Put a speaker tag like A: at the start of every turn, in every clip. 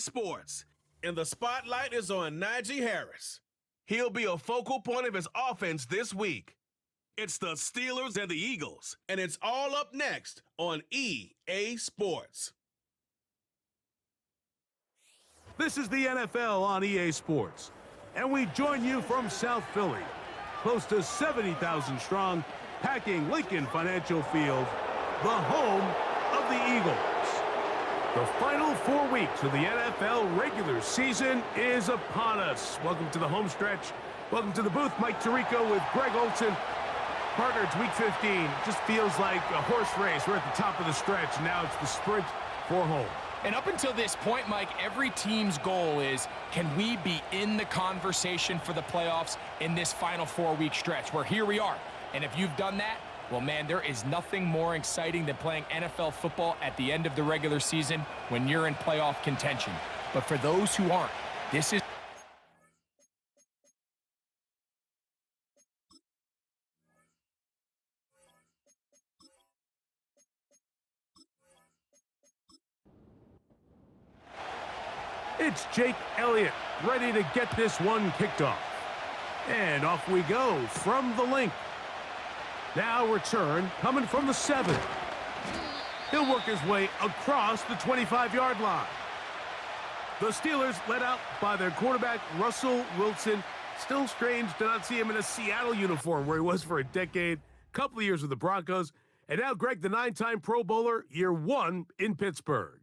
A: Sports, and the spotlight is on Najee Harris. He'll be a focal point of his offense this week. It's the Steelers and the Eagles, and it's all up next on EA Sports.
B: This is the NFL on EA Sports, and we join you from South Philly, close to 70,000 strong, packing Lincoln Financial Field, the home of the Eagles. The final 4 weeks of the NFL regular season is upon us. Welcome to the home stretch. Welcome to the booth. Mike Tirico with Greg Olson. Partner, it's week 15. It just feels like a horse race. We're at the top of the stretch. Now it's the sprint for home.
C: And up until this point, Mike, every team's goal is, can we be in the conversation for the playoffs in this final 4-week stretch? Where here we are. And if you've done that, well, man, there is nothing more exciting than playing NFL football at the end of the regular season when you're in playoff contention. But for those who aren't, this is...
B: It's Jake Elliott, ready to get this one kicked off. And off we go from the link. Now return coming from the 7. He'll work his way across the 25-yard line. The Steelers led out by their quarterback, Russell Wilson. Still strange to not see him in a Seattle uniform where he was for a decade, couple of years with the Broncos. And now Greg, the 9-time Pro Bowler, year 1 in Pittsburgh.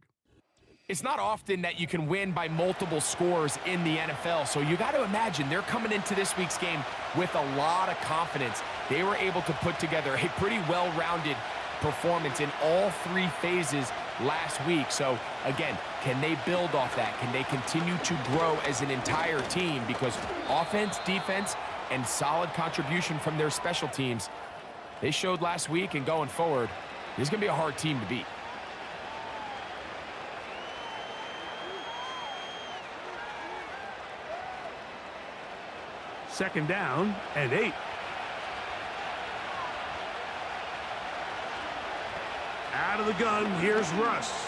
C: It's not often that you can win by multiple scores in the NFL, so you got to imagine they're coming into this week's game with a lot of confidence. They were able to put together a pretty well-rounded performance in all 3 phases last week. So, again, can they build off that? Can they continue to grow as an entire team? Because offense, defense, and solid contribution from their special teams, they showed last week, and going forward, this is going to be a hard team to beat.
B: Second down and 8. Out of the gun, here's Russ.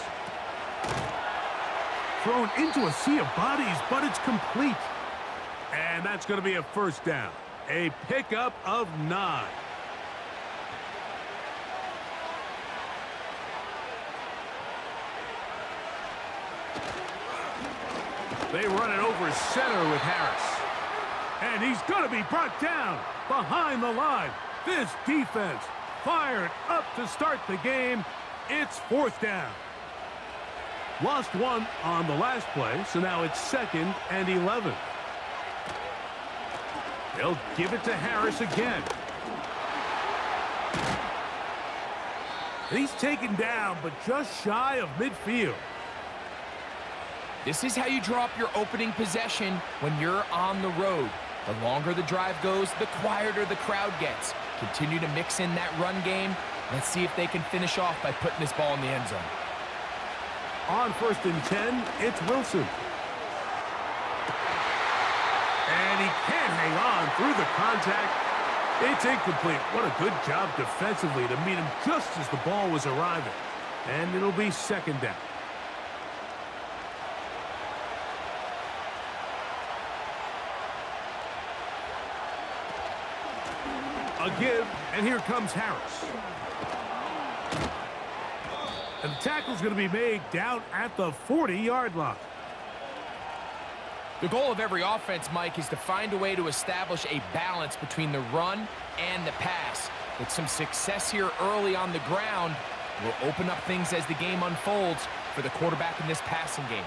B: Thrown into a sea of bodies, but it's complete. And that's going to be a first down. A pickup of 9. They run it over center with Harris. And he's going to be brought down behind the line. This defense fired up to start the game. It's 4th down. Lost 1 on the last play, so now it's 2nd and 11. They'll give it to Harris again. And he's taken down, but just shy of midfield.
C: This is how you draw up your opening possession when you're on the road. The longer the drive goes, the quieter the crowd gets. Continue to mix in that run game. Let's see if they can finish off by putting this ball in the end zone.
B: On 1st and 10, it's Wilson. And he can't hang on through the contact. It's incomplete. What a good job defensively to meet him just as the ball was arriving. And it'll be 2nd down. A give, and here comes Harris. And the tackle's going to be made down at the 40-yard line.
C: The goal of every offense, Mike, is to find a way to establish a balance between the run and the pass. With some success here early on the ground, will open up things as the game unfolds for the quarterback in this passing game.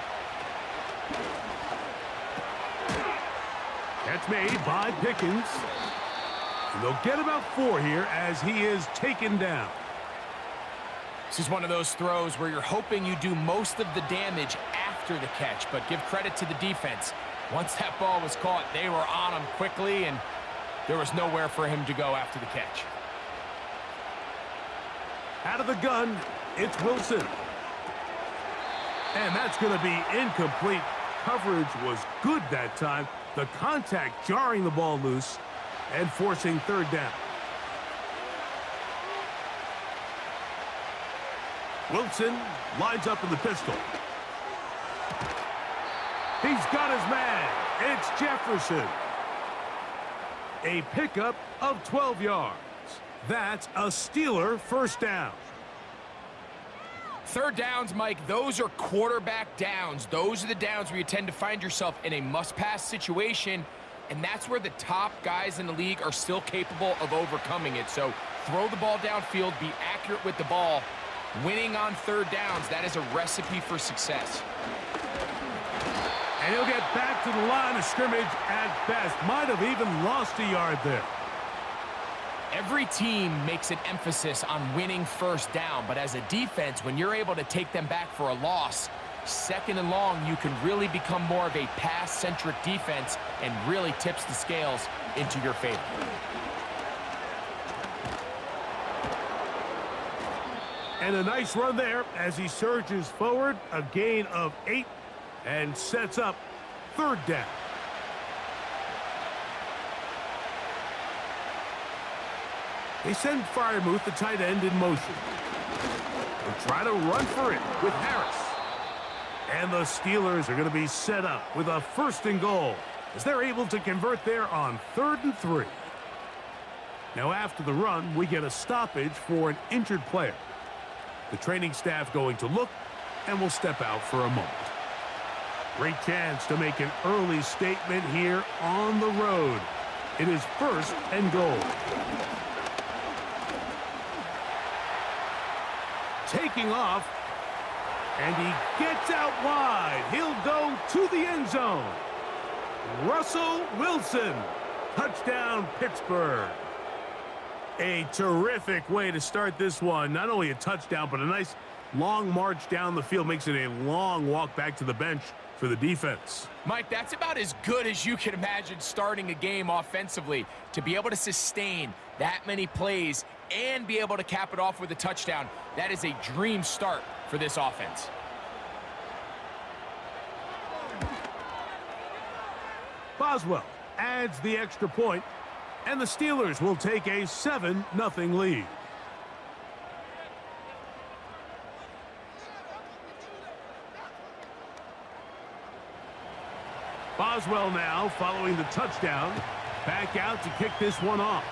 B: That's made by Pickens. And they'll get about 4 here as he is taken down.
C: This is one of those throws where you're hoping you do most of the damage after the catch, but give credit to the defense. Once that ball was caught, they were on him quickly, and there was nowhere for him to go after the catch.
B: Out of the gun, it's Wilson. And that's going to be incomplete. Coverage was good that time. The contact jarring the ball loose and forcing 3rd down. Wilson lines up in the pistol. He's got his man. It's Jefferson. A pickup of 12 yards. That's a Steeler first down.
C: Third downs, Mike, those are quarterback downs. Those are the downs where you tend to find yourself in a must-pass situation, and that's where the top guys in the league are still capable of overcoming it. So throw the ball downfield, be accurate with the ball. Winning on third downs, that is a recipe for success.
B: And he'll get back to the line of scrimmage at best. Might have even lost a yard there.
C: Every team makes an emphasis on winning first down, but as a defense, when you're able to take them back for a loss, second and long, you can really become more of a pass-centric defense and really tips the scales into your favor.
B: And a nice run there as he surges forward, a gain of 8, and sets up third down. They send Freiermuth, the tight end, in motion. They'll try to run for it with Harris. And the Steelers are going to be set up with a first and goal as they're able to convert there on 3rd and 3. Now after the run, we get a stoppage for an injured player. The training staff going to look and will step out for a moment. Great chance to make an early statement here on the road. It is 1st and goal. Taking off, and he gets out wide. He'll go to the end zone. Russell Wilson, touchdown Pittsburgh. A terrific way to start this one. Not only a touchdown, but a nice long march down the field. Makes it a long walk back to the bench for the defense.
C: Mike, that's about as good as you can imagine starting a game offensively. To be able to sustain that many plays and be able to cap it off with a touchdown, that is a dream start for this offense.
B: Boswell adds the extra point, and the Steelers will take a 7-0 lead. Boswell now following the touchdown, back out to kick this one off.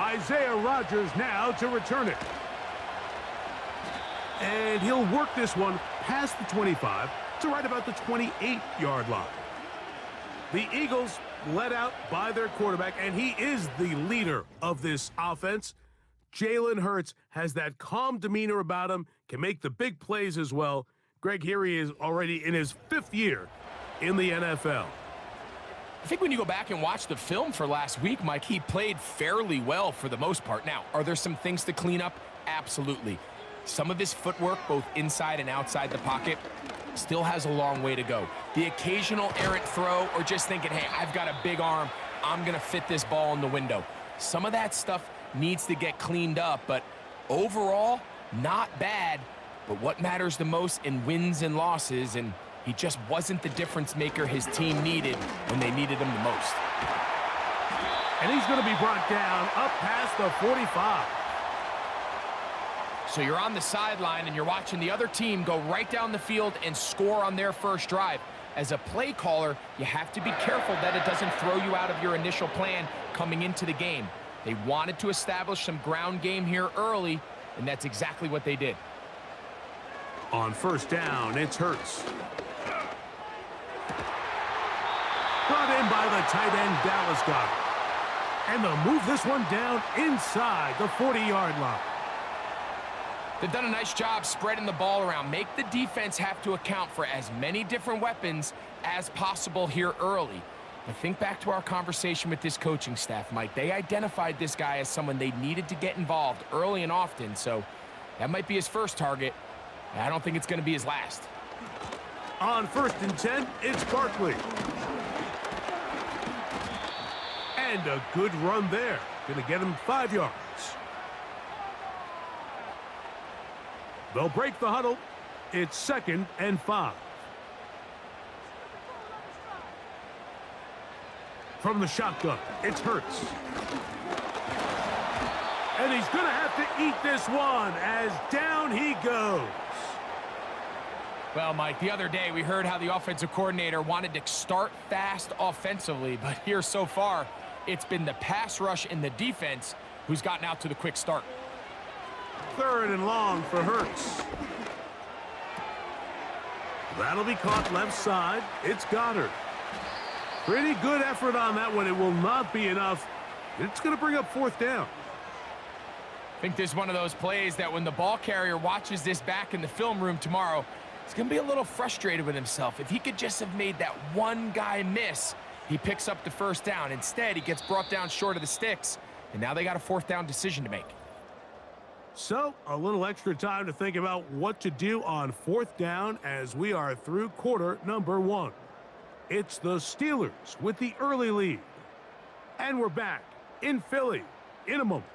B: Isaiah Rodgers now to return it. And he'll work this one past the 25 to right about the 28-yard line. The Eagles led out by their quarterback, and he is the leader of this offense. Jalen Hurts has that calm demeanor about him, can make the big plays as well. Greg, here he is already in his 5th year in the NFL.
C: I think when you go back and watch the film for last week, Mike, he played fairly well for the most part. Now, are there some things to clean up? Absolutely. Some of his footwork, both inside and outside the pocket, still has a long way to go. The occasional errant throw or just thinking, hey, I've got a big arm, I'm going to fit this ball in the window. Some of that stuff needs to get cleaned up, but overall, not bad. But what matters the most in wins and losses, and he just wasn't the difference maker his team needed when they needed him the most.
B: And he's going to be brought down up past the 45.
C: So you're on the sideline and you're watching the other team go right down the field and score on their first drive. As a play caller, you have to be careful that it doesn't throw you out of your initial plan coming into the game. They wanted to establish some ground game here early, and that's exactly what they did.
B: On first down, it's Hurts. Brought in by the tight end, Dallas Goedert. And they'll move this one down inside the 40-yard line.
C: They've done a nice job spreading the ball around. Make the defense have to account for as many different weapons as possible here early. But think back to our conversation with this coaching staff, Mike. They identified this guy as someone they needed to get involved early and often, so that might be his first target. I don't think it's going to be his last.
B: On 1st and 10, it's Barkley. And a good run there. Going to get him 5 yards. They'll break the huddle. It's 2nd and 5. From the shotgun, it's Hurts. And he's going to have to eat this one as down he goes.
C: Well, Mike, the other day we heard how the offensive coordinator wanted to start fast offensively, but here so far, it's been the pass rush and the defense who's gotten out to the quick start.
B: 3rd and long for Hurts. That'll be caught left side. It's Goddard. Pretty good effort on that one. It will not be enough. It's going to bring up 4th down.
C: I think this is one of those plays that when the ball carrier watches this back in the film room tomorrow, he's going to be a little frustrated with himself. If he could just have made that one guy miss, he picks up the 1st down. Instead, he gets brought down short of the sticks, and now they got a 4th down decision to make.
B: So, a little extra time to think about what to do on 4th down as we are through quarter number 1. It's the Steelers with the early lead. And we're back in Philly in a moment.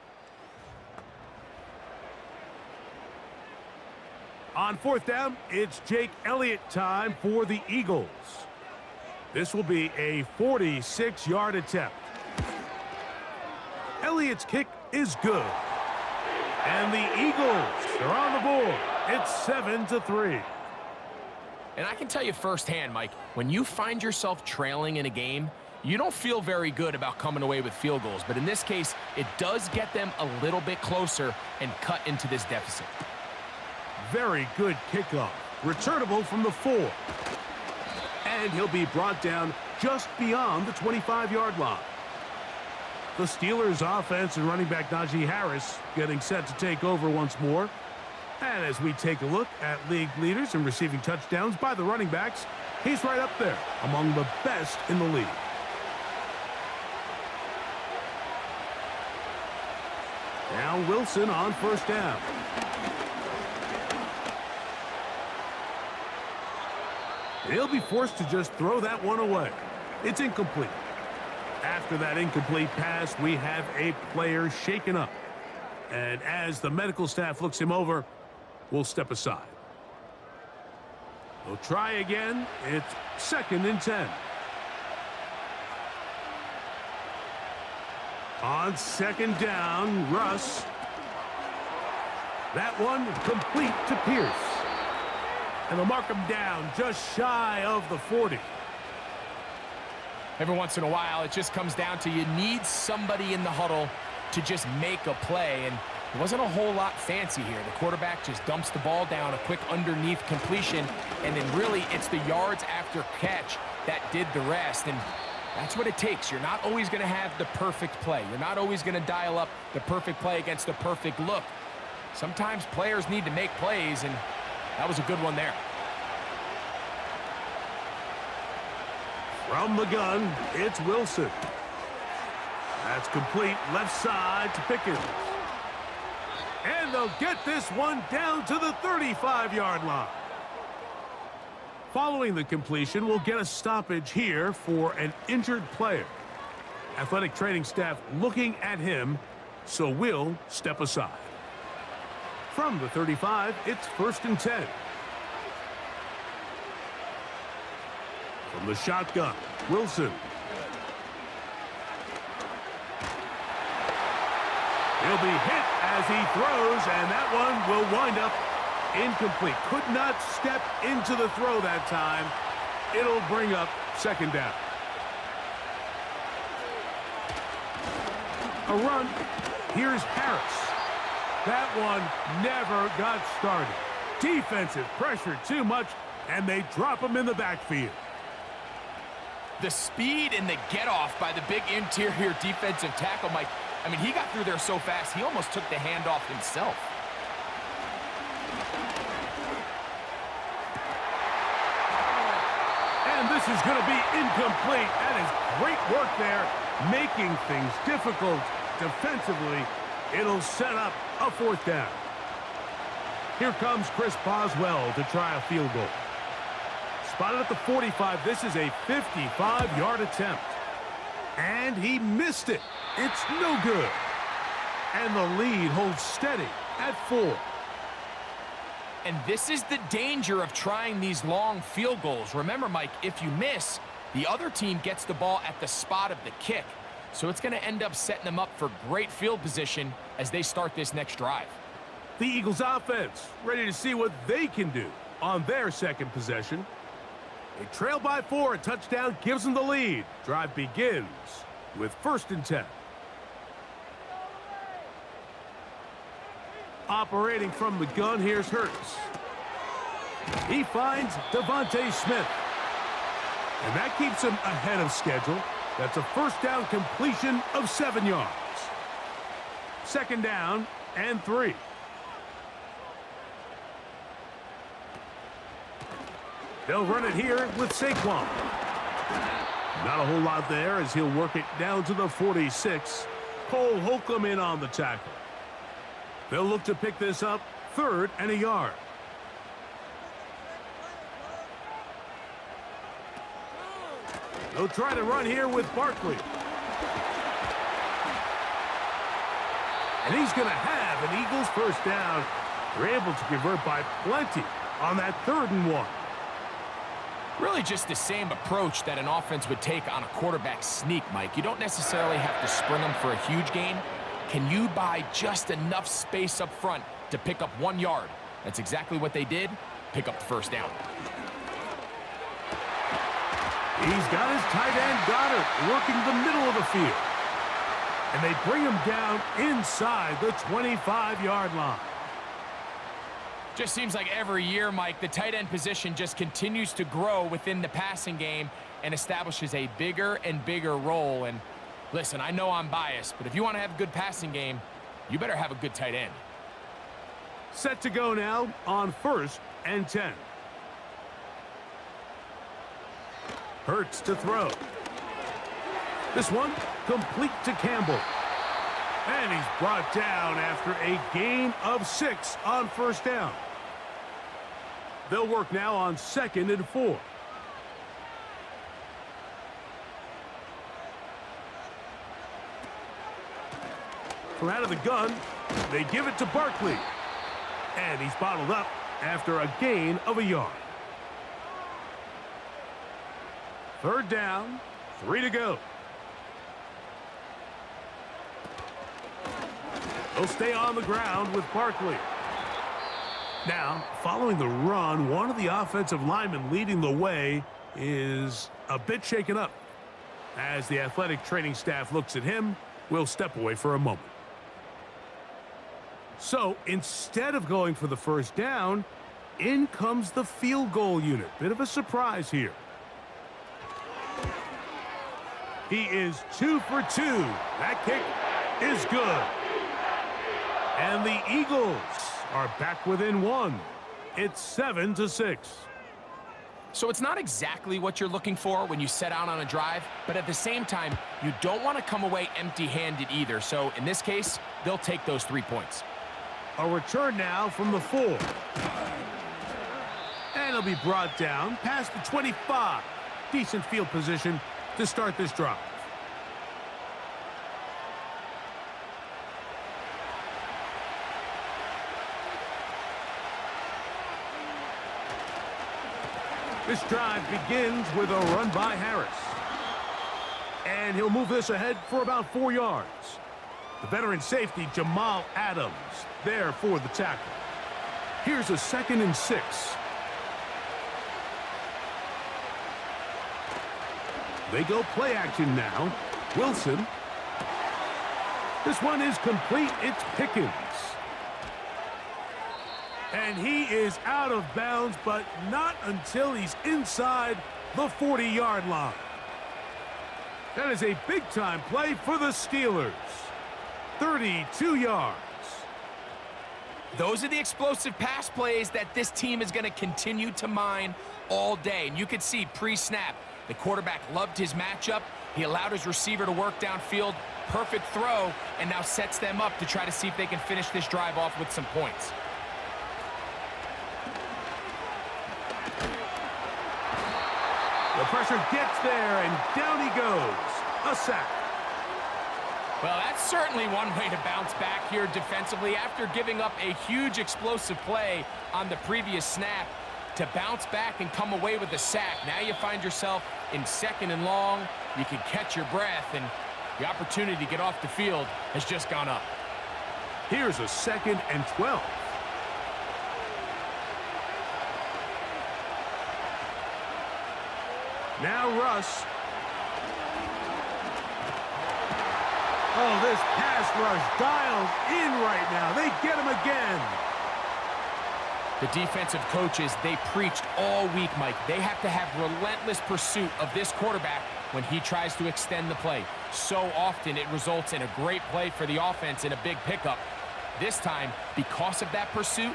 B: On 4th down, it's Jake Elliott time for the Eagles. This will be a 46-yard attempt. Elliott's kick is good. And the Eagles are on the board. It's 7-3.
C: And I can tell you firsthand, Mike, when you find yourself trailing in a game, you don't feel very good about coming away with field goals. But in this case, it does get them a little bit closer and cut into this deficit.
B: Very good kickoff. Returnable from the 4. And he'll be brought down just beyond the 25-yard line. The Steelers offense and running back Najee Harris getting set to take over once more. And as we take a look at league leaders in receiving touchdowns by the running backs, he's right up there among the best in the league. Now Wilson on 1st down. He'll be forced to just throw that one away. It's incomplete. After that incomplete pass, we have a player shaken up. And as the medical staff looks him over, we'll step aside. We'll try again. It's 2nd and 10. On 2nd down, Russ. That one complete to Pierce. And they'll mark him down just shy of the 40.
C: Every once in a while, it just comes down to you need somebody in the huddle to just make a play. And it wasn't a whole lot fancy here. The quarterback just dumps the ball down, a quick underneath completion, and then really it's the yards after catch that did the rest. And that's what it takes. You're not always going to have the perfect play. You're not always going to dial up the perfect play against the perfect look. Sometimes players need to make plays, and that was a good one there.
B: From the gun, it's Wilson. That's complete left side to Pickens. And they'll get this one down to the 35-yard line. Following the completion, we'll get a stoppage here for an injured player. Athletic training staff looking at him, so we'll step aside. From the 35, it's 1st and 10. From the shotgun, Wilson. He'll be hit as he throws, and that one will wind up incomplete. Could not step into the throw that time. It'll bring up 2nd down. A run. Here's Harris. That one never got started. Defensive pressure too much, and they drop him in the backfield.
C: The speed and the get-off by the big interior defensive tackle, Mike. I mean, he got through there so fast, he almost took the handoff himself.
B: And this is going to be incomplete. That is great work there, making things difficult defensively. It'll set up a 4th down. Here comes Chris Boswell to try a field goal. Spotted at the 45. This is a 55-yard attempt. And he missed it. It's no good. And the lead holds steady at 4.
C: And this is the danger of trying these long field goals. Remember, Mike, if you miss, the other team gets the ball at the spot of the kick. So it's going to end up setting them up for great field position as they start this next drive.
B: The Eagles offense ready to see what they can do on their second possession. They trail by 4. A touchdown gives them the lead. Drive begins with 1st and 10. Operating from the gun, here's Hurts. He finds Devontae Smith. And that keeps him ahead of schedule. That's a 1st down completion of 7 yards. 2nd down and 3. They'll run it here with Saquon. Not a whole lot there as he'll work it down to the 46. Cole Holcomb in on the tackle. They'll look to pick this up 3rd and a yard. They'll try to run here with Barkley. And he's going to have an Eagles 1st down. They're able to convert by plenty on that 3rd and 1.
C: Really just the same approach that an offense would take on a quarterback sneak, Mike. You don't necessarily have to spring them for a huge gain. Can you buy just enough space up front to pick up 1 yard? That's exactly what they did. Pick up the 1st down.
B: He's got his tight end Goddard working the middle of the field. And they bring him down inside the 25-yard line.
C: Just seems like every year, Mike, the tight end position just continues to grow within the passing game and establishes a bigger and bigger role. And listen, I know I'm biased, but if you want to have a good passing game, you better have a good tight end.
B: Set to go now on 1st and 10. Hurts to throw. This one complete to Campbell. And he's brought down after a gain of 6 on 1st down. They'll work now on 2nd and 4. From out of the gun, they give it to Barkley. And he's bottled up after a gain of a yard. 3rd down, 3 to go. They'll stay on the ground with Barkley. Now, following the run, one of the offensive linemen leading the way is a bit shaken up. As the athletic training staff looks at him, we'll step away for a moment. So, instead of going for the 1st down, in comes the field goal unit. Bit of a surprise here. He is 2 for 2. That kick is good. And the Eagles are back within 1. It's 7-6.
C: So it's not exactly what you're looking for when you set out on a drive, but at the same time, you don't want to come away empty-handed either. So in this case, they'll take those 3 points.
B: A return now from the 4. And he'll be brought down past the 25. Decent field position to start this drive. This drive begins with a run by Harris. And he'll move this ahead for about 4 yards. The veteran safety, Jamal Adams, there for the tackle. Here's a 2nd and 6. They go play action now. Wilson. This one is complete. It's Pickens. And he is out of bounds, but not until he's inside the 40-yard line. That is a big-time play for the Steelers. 32 yards.
C: Those are the explosive pass plays that this team is going to continue to mine all day. And you could see pre-snap, the quarterback loved his matchup. He allowed his receiver to work downfield. Perfect throw, and now sets them up to try to see if they can finish this drive off with some points.
B: The pressure gets there, and down he goes. A sack.
C: Well, that's certainly one way to bounce back here defensively after giving up a huge explosive play on the previous snap. To bounce back and come away with a sack. Now you find yourself in 2nd and long. You can catch your breath, and the opportunity to get off the field has just gone up.
B: Here's a 2nd and 12. Now Russ. Oh, this pass rush dialed in right now. They get him again.
C: The defensive coaches, they preached all week, Mike. They have to have relentless pursuit of this quarterback when he tries to extend the play. So often it results in a great play for the offense and a big pickup. This time, because of that pursuit,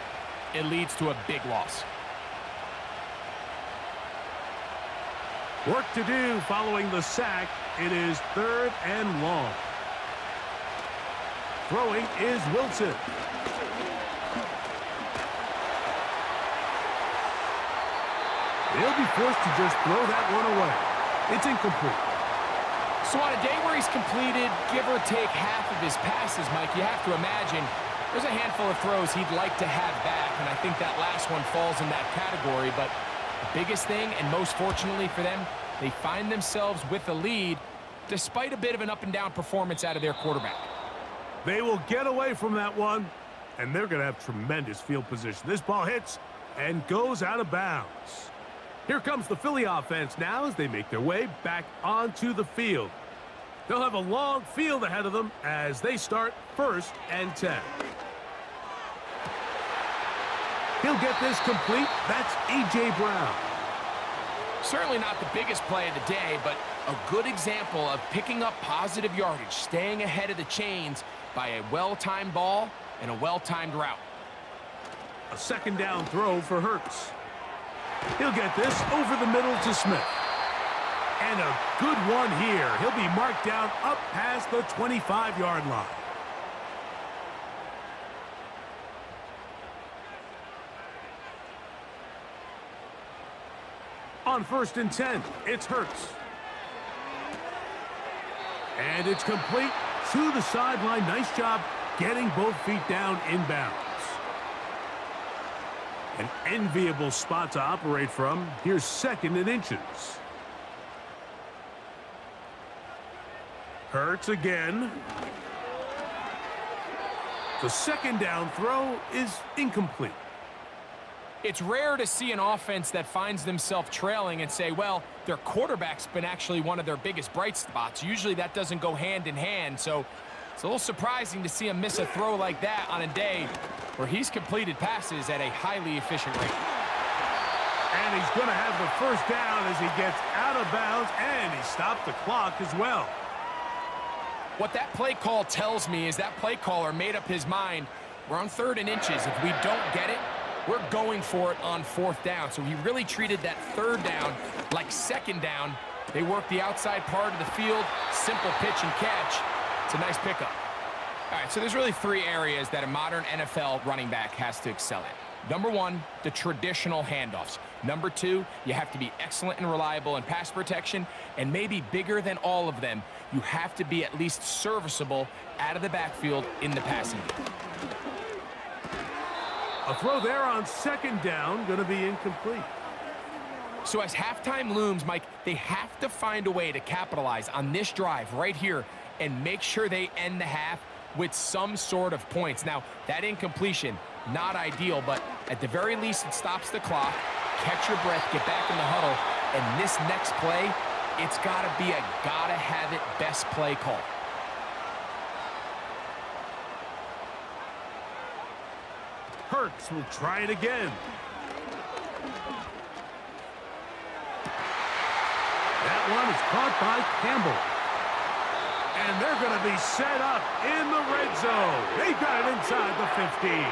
C: it leads to a big loss.
B: Work to do following the sack. It is 3rd and long. Throwing is Wilson. He'll be forced to just throw that one away. It's incomplete.
C: So on a day where he's completed, give or take half of his passes, Mike, you have to imagine there's a handful of throws he'd like to have back, and I think that last one falls in that category. But the biggest thing, and most fortunately for them, they find themselves with a lead despite a bit of an up-and-down performance out of their quarterback.
B: They will get away from that one, and they're going to have tremendous field position. This ball hits and goes out of bounds. Here comes the Philly offense now as they make their way back onto the field. They'll have a long field ahead of them as they start 1st and 10. He'll get this complete. That's A.J. Brown.
C: Certainly not the biggest play of the day, but a good example of picking up positive yardage, staying ahead of the chains by a well-timed ball and a well-timed route.
B: A 2nd down throw for Hurts. He'll get this over the middle to Smith. And a good one here. He'll be marked down up past the 25-yard line. On 1st and 10, it's Hurts. And it's complete to the sideline. Nice job getting both feet down inbounds. An enviable spot to operate from. Here's 2nd and inches. Hurts again. The 2nd down throw is incomplete.
C: It's rare to see an offense that finds themselves trailing and say, well, their quarterback's been actually one of their biggest bright spots. Usually that doesn't go hand in hand, so it's a little surprising to see him miss a throw like that on a day where he's completed passes at a highly efficient rate.
B: And he's going to have the 1st down as he gets out of bounds, and he stopped the clock as well.
C: What that play call tells me is that play caller made up his mind. We're on 3rd and inches. If we don't get it, we're going for it on 4th down. So he really treated that 3rd down like 2nd down. They work the outside part of the field, simple pitch and catch. It's a nice pickup. All right, so there's really 3 areas that a modern NFL running back has to excel in. Number 1, the traditional handoffs. Number 2, you have to be excellent and reliable in pass protection. And maybe bigger than all of them, you have to be at least serviceable out of the backfield in the passing game.
B: A throw there on 2nd down, going to be incomplete.
C: So as halftime looms, Mike, they have to find a way to capitalize on this drive right here and make sure they end the half with some sort of points. Now, that incompletion, not ideal, but at the very least, it stops the clock. Catch your breath, get back in the huddle, and this next play, it's got to be a gotta-have-it best play call.
B: Hurts will try it again. That one is caught by Campbell. And they're going to be set up in the red zone. They got it inside the 15.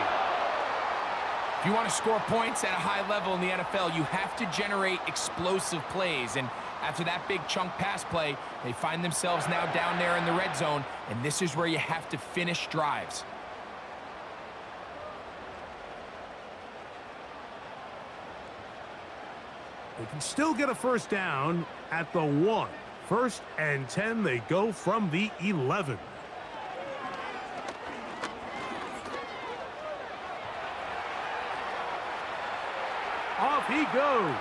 C: If you want to score points at a high level in the NFL, you have to generate explosive plays. And after that big chunk pass play, they find themselves now down there in the red zone. And this is where you have to finish drives.
B: They can still get a 1st down at the 1. 1st and 10, they go from the 11. Off he goes.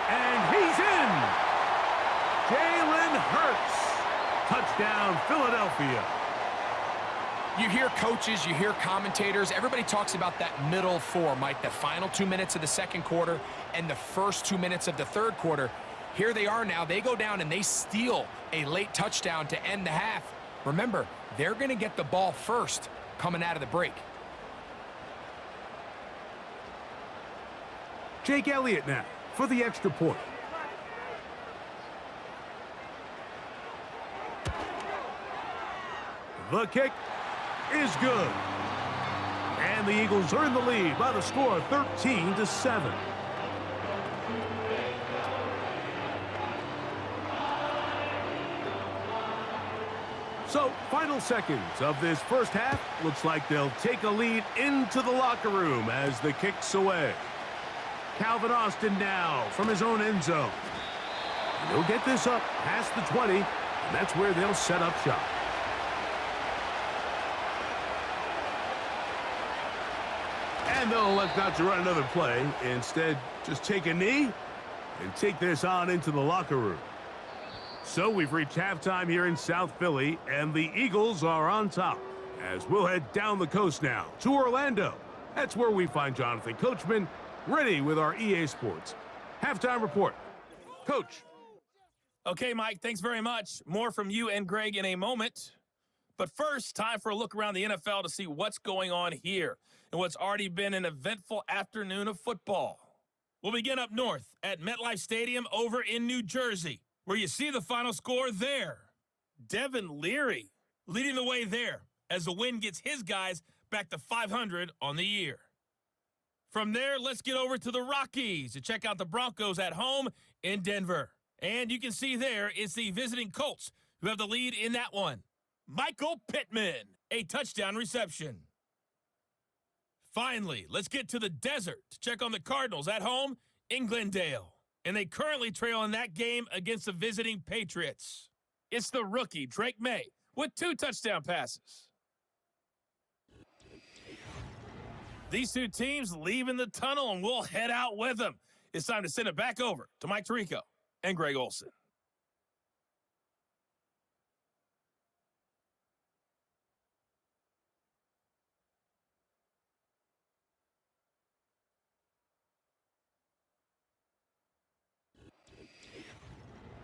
B: And he's in. Jalen Hurts. Touchdown, Philadelphia.
C: You hear coaches, you hear commentators, everybody talks about that middle 4, Mike, the final 2 minutes of the 2nd quarter and the first 2 minutes of the 3rd quarter. Here they are now. They go down and they steal a late touchdown to end the half. Remember, they're going to get the ball first coming out of the break.
B: Jake Elliott now for the extra point. The kick is good. And the Eagles are in the lead by the score of 13-7. So, final seconds of this first half. Looks like they'll take a lead into the locker room as the kick's away. Calvin Austin now from his own end zone. And he'll get this up past the 20, and that's where they'll set up shop. And they'll elect not to run another play. Instead, just take a knee and take this on into the locker room. So we've reached halftime here in South Philly, and the Eagles are on top. As we'll head down the coast now to Orlando. That's where we find Jonathan Coachman ready with our EA Sports halftime report. Coach.
D: Okay, Mike, thanks very much. More from you and Greg in a moment. But first, time for a look around the NFL to see what's going on here and what's already been an eventful afternoon of football. We'll begin up north at MetLife Stadium over in New Jersey, where you see the final score there. Devin Leary leading the way there as the win gets his guys back to 500 on the year. From there, let's get over to the Rockies to check out the Broncos at home in Denver. And you can see there it's the visiting Colts who have the lead in that one. Michael Pittman, a touchdown reception. Finally, let's get to the desert to check on the Cardinals at home in Glendale. And they currently trail in that game against the visiting Patriots. It's the rookie, Drake May, with 2 touchdown passes. These two teams leaving the tunnel, and we'll head out with them. It's time to send it back over to Mike Tirico and Greg Olsen.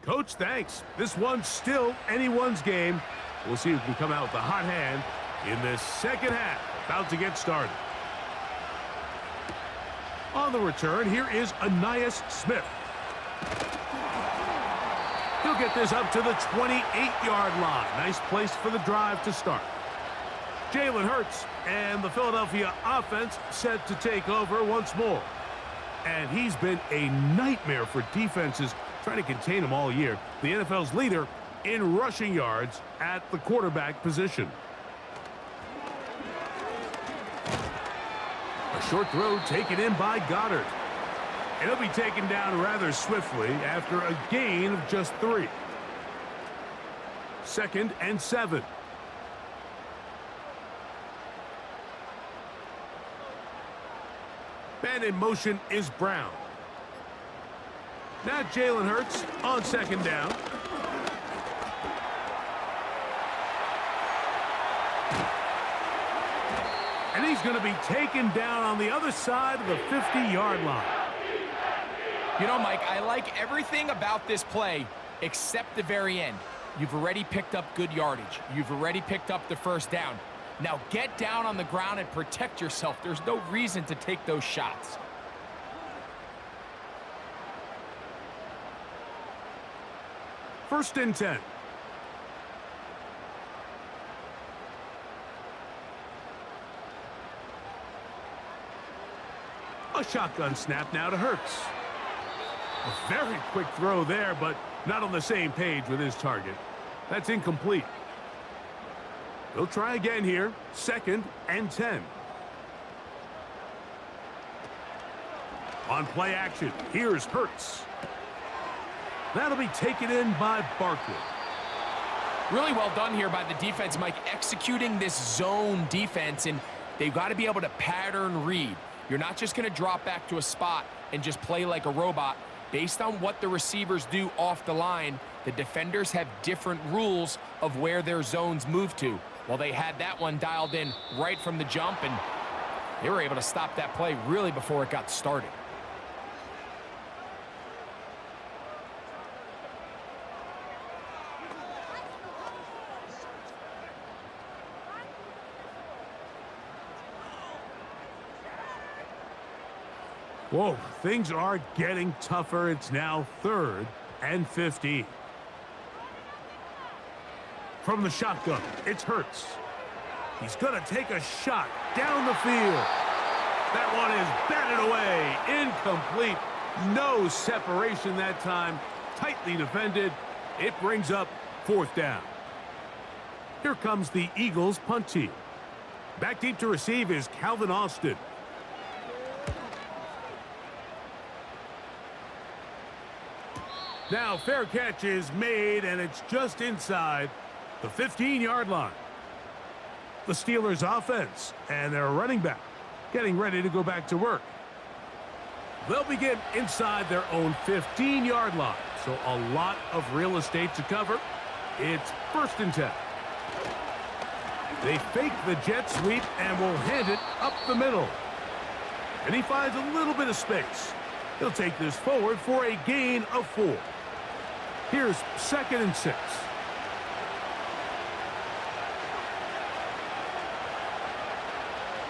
B: Coach, thanks. This one's still anyone's game. We'll see who can come out with the hot hand in this second half. About to get started. On the return, here is Ainias Smith. He'll get this up to the 28-yard line. Nice place for the drive to start. Jalen Hurts and the Philadelphia offense set to take over once more. And he's been a nightmare for defenses trying to contain him all year. The NFL's leader in rushing yards at the quarterback position. A short throw taken in by Goddard. And he'll be taken down rather swiftly after a gain of just 3. 2nd and 7. Man in motion is Brown. Now Jalen Hurts on 2nd down. And he's going to be taken down on the other side of the 50-yard line.
C: You know, Mike, I like everything about this play except the very end. You've already picked up good yardage. You've already picked up the first down. Now get down on the ground and protect yourself. There's no reason to take those shots.
B: First and 10. A shotgun snap now to Hurts. A very quick throw there, but not on the same page with his target. That's incomplete. They'll try again here. 2nd and 10. On play action, here's Hurts. That'll be taken in by Barkley.
C: Really well done here by the defense, Mike, executing this zone defense, and they've got to be able to pattern read. You're not just going to drop back to a spot and just play like a robot. Based on what the receivers do off the line, the defenders have different rules of where their zones move to. Well, they had that one dialed in right from the jump, and they were able to stop that play really before it got started.
B: Whoa, things are getting tougher. It's now 3rd and 15. From the shotgun, it's Hurts. He's going to take a shot down the field. That one is batted away. Incomplete. No separation that time. Tightly defended. It brings up 4th down. Here comes the Eagles punt team. Back deep to receive is Calvin Austin. Now fair catch is made, and it's just inside the 15-yard line. The Steelers offense and their running back getting ready to go back to work. They'll begin inside their own 15-yard line, so a lot of real estate to cover. It's 1st and 10. They fake the jet sweep and will hand it up the middle. And he finds a little bit of space. He'll take this forward for a gain of 4. Here's 2nd and 6.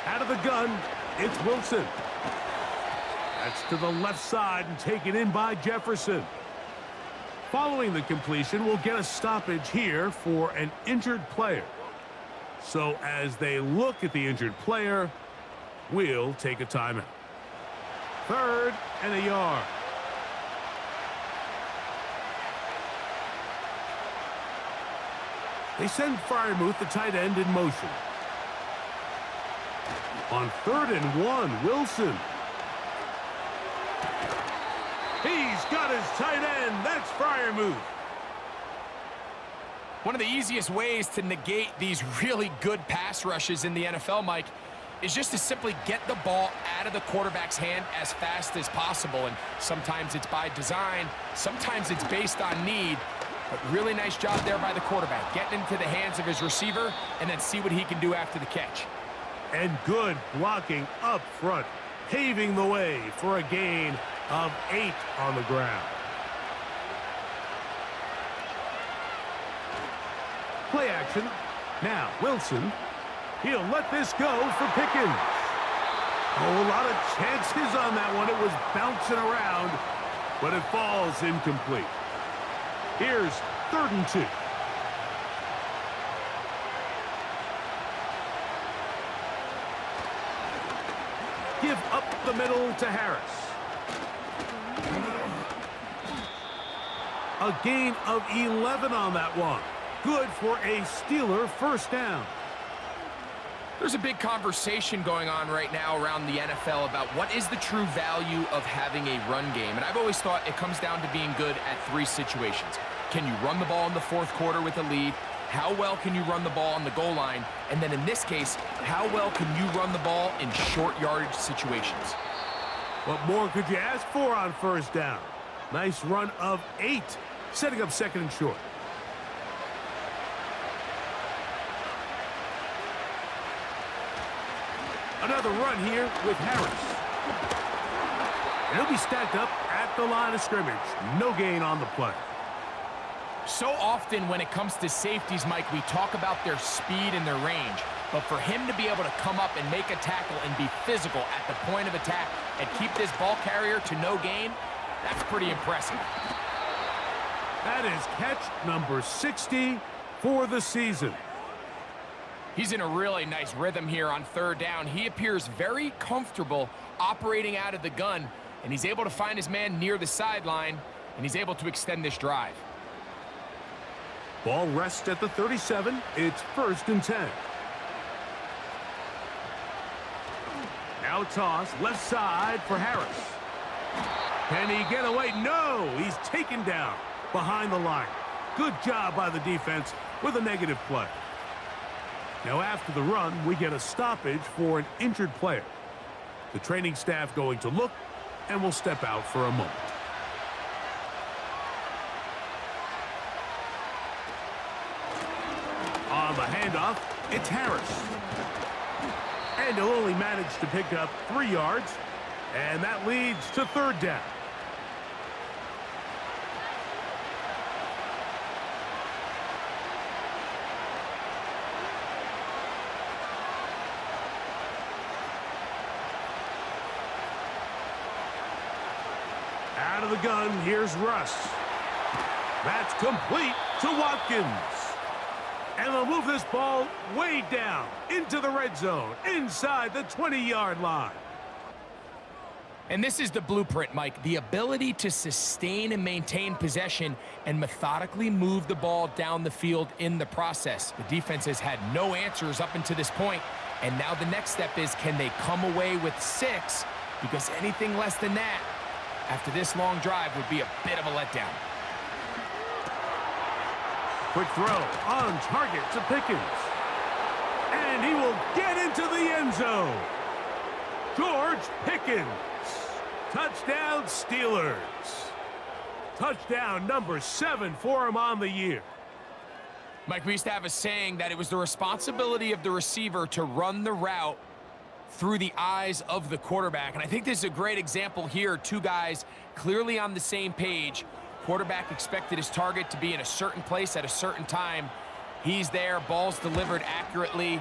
B: Out of the gun, it's Wilson. That's to the left side and taken in by Jefferson. Following the completion, we'll get a stoppage here for an injured player. So as they look at the injured player, we'll take a timeout. 3rd and a yard. They send Freiermuth, the tight end, in motion. On 3rd and 1, Wilson. He's got his tight end. That's Freiermuth.
C: One of the easiest ways to negate these really good pass rushes in the NFL, Mike, is just to simply get the ball out of the quarterback's hand as fast as possible. And sometimes it's by design, sometimes it's based on need. But really nice job there by the quarterback, getting into the hands of his receiver and then see what he can do after the catch.
B: And good blocking up front, paving the way for a gain of 8 on the ground. Play action. Now Wilson. He'll let this go for Pickens. Oh, a lot of chances on that one. It was bouncing around, but it falls incomplete. Here's 3rd and 2. Give up the middle to Harris. A gain of 11 on that one. Good for a Steeler 1st down.
C: There's a big conversation going on right now around the NFL about what is the true value of having a run game. And I've always thought it comes down to being good at 3 situations. Can you run the ball in the 4th quarter with a lead? How well can you run the ball on the goal line? And then in this case, how well can you run the ball in short yardage situations?
B: What more could you ask for on 1st down? Nice run of 8, setting up 2nd and short. Another run here with Harris. And he'll be stacked up at the line of scrimmage. No gain on the play.
C: So often when it comes to safeties, Mike, we talk about their speed and their range. But for him to be able to come up and make a tackle and be physical at the point of attack and keep this ball carrier to no gain, that's pretty impressive.
B: That is catch number 60 for the season.
C: He's in a really nice rhythm here on 3rd down. He appears very comfortable operating out of the gun, and he's able to find his man near the sideline, and he's able to extend this drive.
B: Ball rests at the 37. It's 1st and 10. Now toss, left side for Harris. Can he get away? No, he's taken down behind the line. Good job by the defense with a negative play. Now after the run, we get a stoppage for an injured player. The training staff going to look and will step out for a moment. On the handoff, it's Harris. And he'll only manage to pick up 3 yards, and that leads to 3rd down. the gun, here's Russ. That's complete to Watkins. And they'll move this ball way down into the red zone, inside the 20-yard line.
C: And this is the blueprint, Mike. The ability to sustain and maintain possession and methodically move the ball down the field in the process. The defense has had no answers up until this point, and now the next step is, can they come away with 6? Because anything less than that, after this long drive, would be a bit of a letdown.
B: Quick throw on target to Pickens. And he will get into the end zone. George Pickens. Touchdown, Steelers. Touchdown number 7 for him on the year.
C: Mike, we used to have a saying that it was the responsibility of the receiver to run the route through the eyes of the quarterback. And I think this is a great example here. Two guys clearly on the same page. Quarterback expected his target to be in a certain place at a certain time. He's there, ball's delivered accurately.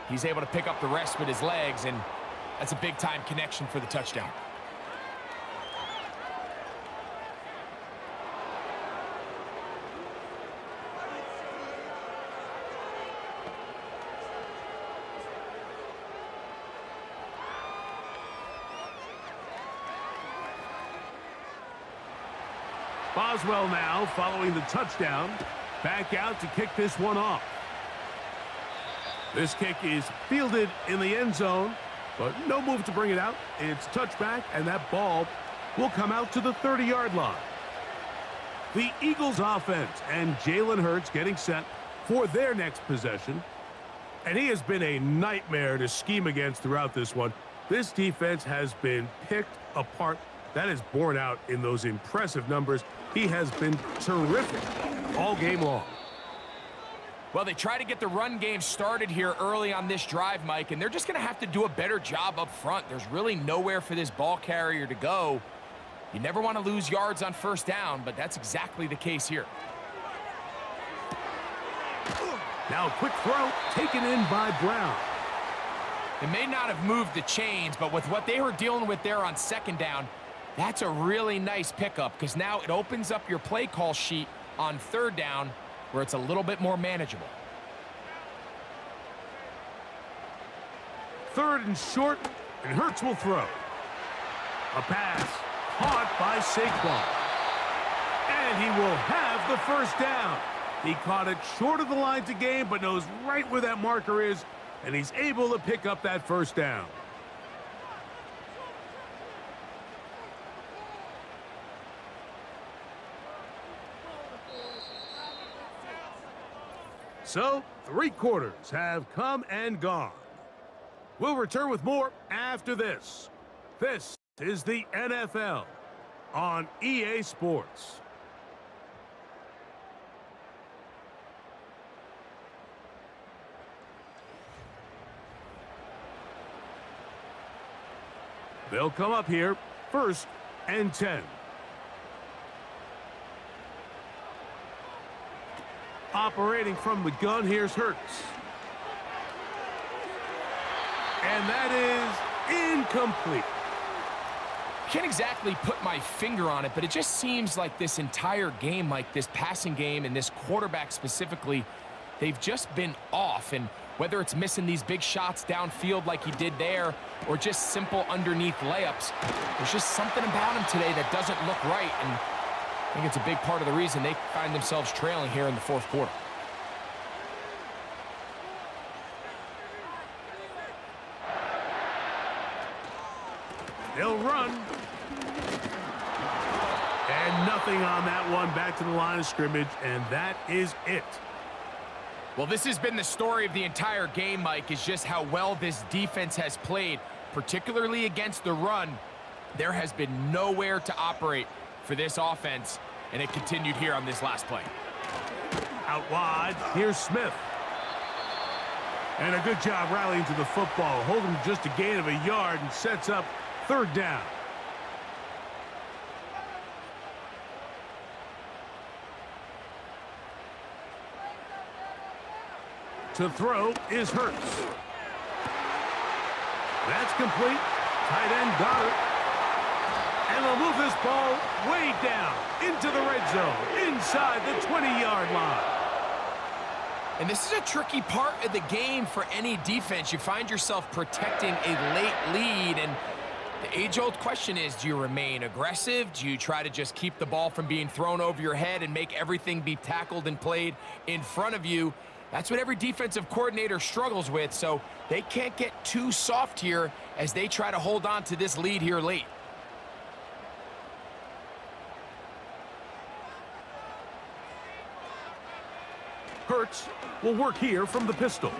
C: He's able to pick up the rest with his legs, and that's a big-time connection for the touchdown.
B: Boswell now following the touchdown. Back out to kick this one off. This kick is fielded in the end zone, but no move to bring it out. It's touchback, and that ball will come out to the 30-yard line. The Eagles offense and Jalen Hurts getting set for their next possession. And he has been a nightmare to scheme against throughout this one. This defense has been picked apart. That is borne out in those impressive numbers. He has been terrific all game long.
C: Well, they try to get the run game started here early on this drive, Mike, and they're just going to have to do a better job up front. There's really nowhere for this ball carrier to go. You never want to lose yards on first down, but that's exactly the case here.
B: Now a quick throw taken in by Brown.
C: They may not have moved the chains, but with what they were dealing with there on second down, that's a really nice pickup, because now it opens up your play call sheet on third down where it's a little bit more manageable.
B: Third and short, and Hurts will throw. A pass caught by Saquon. And he will have the first down. He caught it short of the line to gain, but knows right where that marker is, and he's able to pick up that first down. So, 3 quarters have come and gone. We'll return with more after this. This is the NFL on EA Sports. They'll come up here, 1st and 10. Operating from the gun, here's Hurts. And that is incomplete.
C: Can't exactly put my finger on it, but it just seems like this entire game, like this passing game and this quarterback specifically, they've just been off. And whether it's missing these big shots downfield like he did there or just simple underneath layups, there's just something about him today that doesn't look right. And I think it's a big part of the reason they find themselves trailing here in the 4th quarter.
B: They'll run. And nothing on that one. Back to the line of scrimmage, and that is it.
C: Well, this has been the story of the entire game, Mike, is just how well this defense has played, particularly against the run. There has been nowhere to operate for this offense, and it continued here on this last play.
B: Out wide, here's Smith. And a good job rallying to the football, holding just a gain of a yard and sets up 3rd down. To throw is Hurts. That's complete. Tight end got it. And they'll move this ball way down into the red zone, inside the 20-yard line.
C: And this is a tricky part of the game for any defense. You find yourself protecting a late lead, and the age-old question is, do you remain aggressive? Do you try to just keep the ball from being thrown over your head and make everything be tackled and played in front of you? That's what every defensive coordinator struggles with, so they can't get too soft here as they try to hold on to this lead here late.
B: Hurts will work here from the pistol.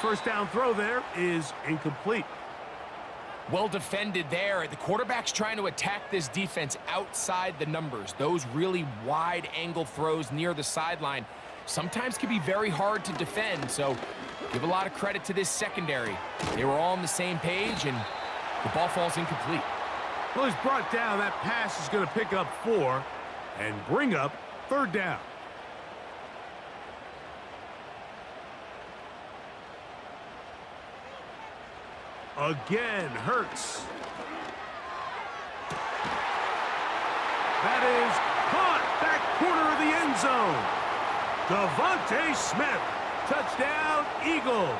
B: First down throw there is incomplete.
C: Well defended there. The quarterback's trying to attack this defense outside the numbers. Those really wide angle throws near the sideline sometimes can be very hard to defend, so give a lot of credit to this secondary. They were all on the same page, and the ball falls incomplete.
B: Well, he's brought down. That pass is going to pick up 4 and bring up third down. Again, Hurts. That is caught back corner of the end zone. Devontae Smith, touchdown Eagles.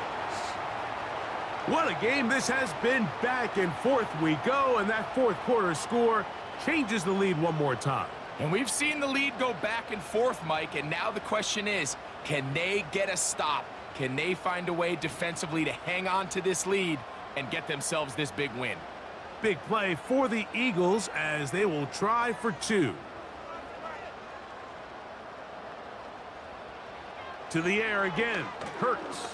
B: What a game this has been. Back and forth we go, and that fourth quarter score changes the lead one more time.
C: And we've seen the lead go back and forth, Mike, and now the question is, can they get a stop? Can they find a way defensively to hang on to this lead and get themselves this big win?
B: Big play for the Eagles as they will try for 2. To the air again, Hurts.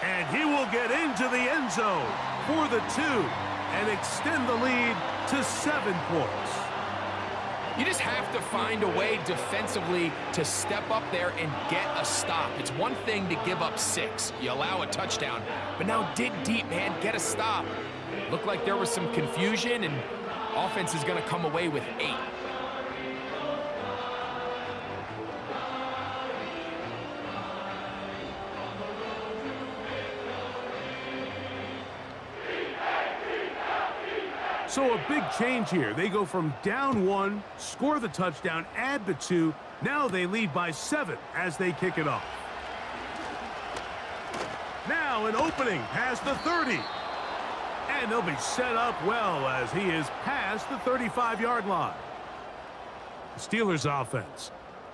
B: And he will get into the end zone for the 2 and extend the lead to 7 points.
C: You just have to find a way defensively to step up there and get a stop. It's one thing to give up 6. You allow a touchdown, but now dig deep, man. Get a stop. Looked like there was some confusion, and offense is going to come away with 8.
B: So a big change here. They go from down 1, score the touchdown, add the 2. Now they lead by 7 as they kick it off. Now an opening past the 30. And they'll be set up well as he is past the 35-yard line. The Steelers offense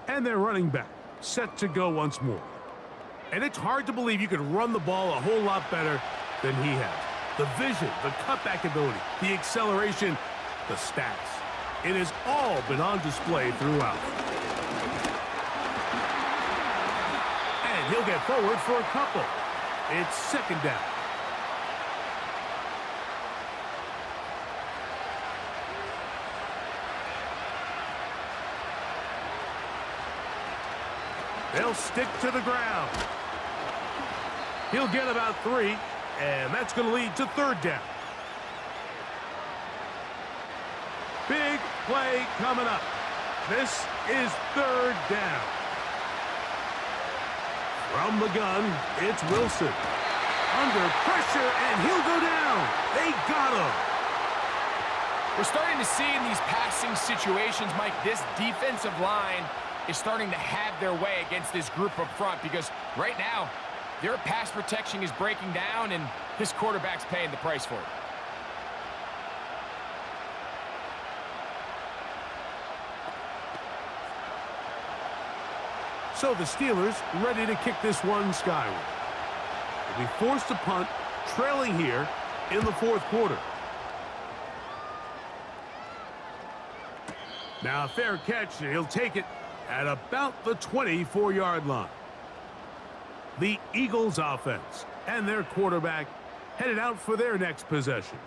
B: and their running back set to go once more. And it's hard to believe you could run the ball a whole lot better than he has. The vision, the cutback ability, the acceleration, the stats. It has all been on display throughout. And he'll get forward for a couple. It's second down. They'll stick to the ground. He'll get about 3. And that's going to lead to third down. Big play coming up. This is third down. From the gun, it's Wilson. Under pressure, and he'll go down. They got him.
C: We're starting to see in these passing situations, Mike, this defensive line is starting to have their way against this group up front, because right now, their pass protection is breaking down, and this quarterback's paying the price for it.
B: So the Steelers ready to kick this one skyward. They'll be forced to punt, trailing here in the fourth quarter. Now a fair catch, and he'll take it at about the 24-yard line. The Eagles offense and their quarterback headed out for their next possession.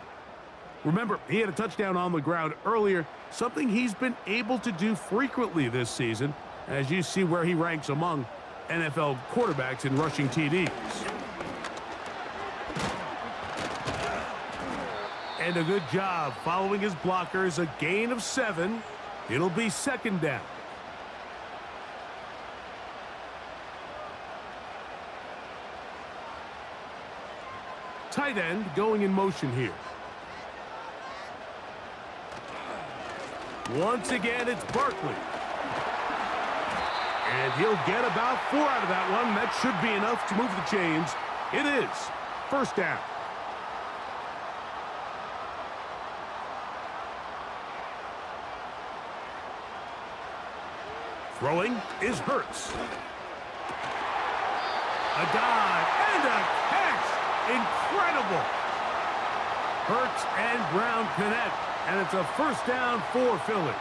B: Remember, he had a touchdown on the ground earlier, something he's been able to do frequently this season, as you see where he ranks among NFL quarterbacks in rushing TDs. And a good job following his blockers, a gain of 7. It'll be second down. tight end going in motion here. Once again, it's Barkley. And he'll get about 4 out of that one. That should be enough to move the chains. It is. First down. Throwing is Hurts. A dive and a catch. Incredible. Hurts and Brown connect, and it's a first down for Philly.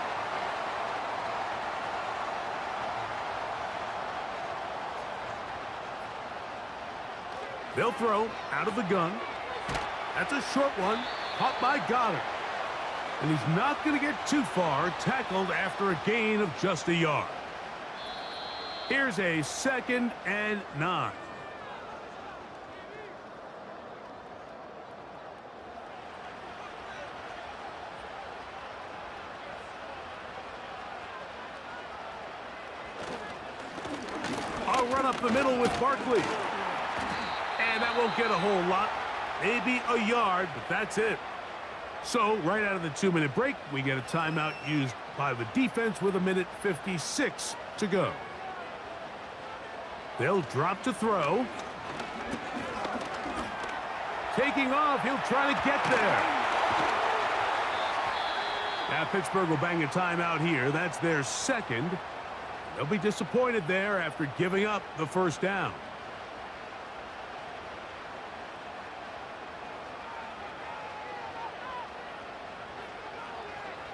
B: They'll throw out of the gun. That's a short one, caught by Goddard. And he's not going to get too far, tackled after a gain of just a yard. Here's a 2nd and 9. I'll run up the middle with Barkley. And that won't get a whole lot. Maybe a yard, but that's it. So, right out of the 2-minute break, we get a timeout used by the defense with 1:56 to go. They'll drop to throw. Taking off, he'll try to get there. Now, Pittsburgh will bang a timeout here. That's their 2nd. They'll be disappointed there after giving up the first down.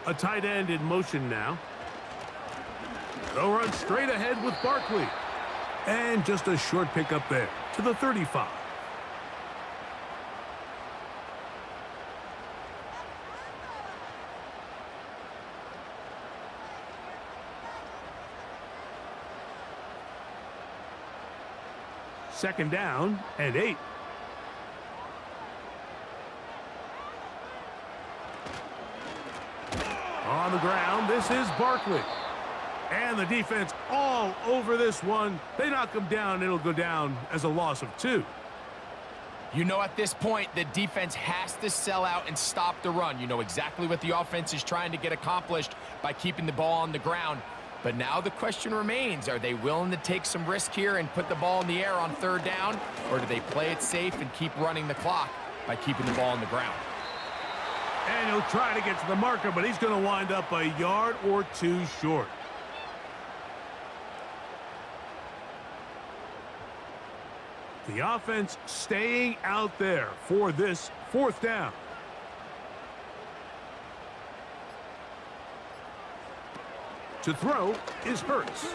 B: A tight end in motion now. They'll run straight ahead with Barkley. And just a short pickup there to the 35. Second down and 8. On the ground, this is Barkley. And the defense all over this one. They knock him down. It'll go down as a loss of 2.
C: You know, at this point, the defense has to sell out and stop the run. You know exactly what the offense is trying to get accomplished by keeping the ball on the ground. But now the question remains, are they willing to take some risk here and put the ball in the air on 3rd down? Or do they play it safe and keep running the clock by keeping the ball on the ground?
B: And he'll try to get to the marker, but he's going to wind up a yard or 2 short. The offense staying out there for this 4th down. To throw is Hurts.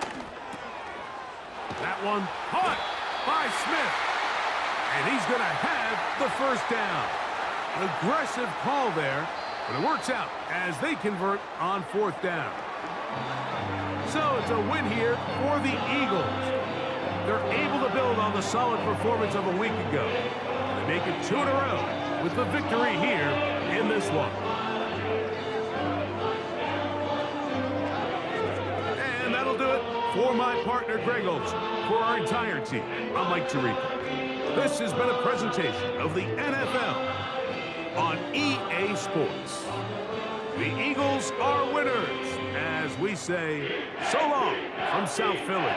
B: That one caught by Smith. And he's going to have the first down. Aggressive call there, but it works out as they convert on 4th down. So it's a win here for the Eagles. They're able to build on the solid performance of a week ago. They make it 2 in a row with the victory here in this one. And that'll do it for my partner, Greg Olson. For our entire team, I'm Mike Tirico. This has been a presentation of the NFL on EA Sports. The Eagles are winners, as we say so long from South Philly.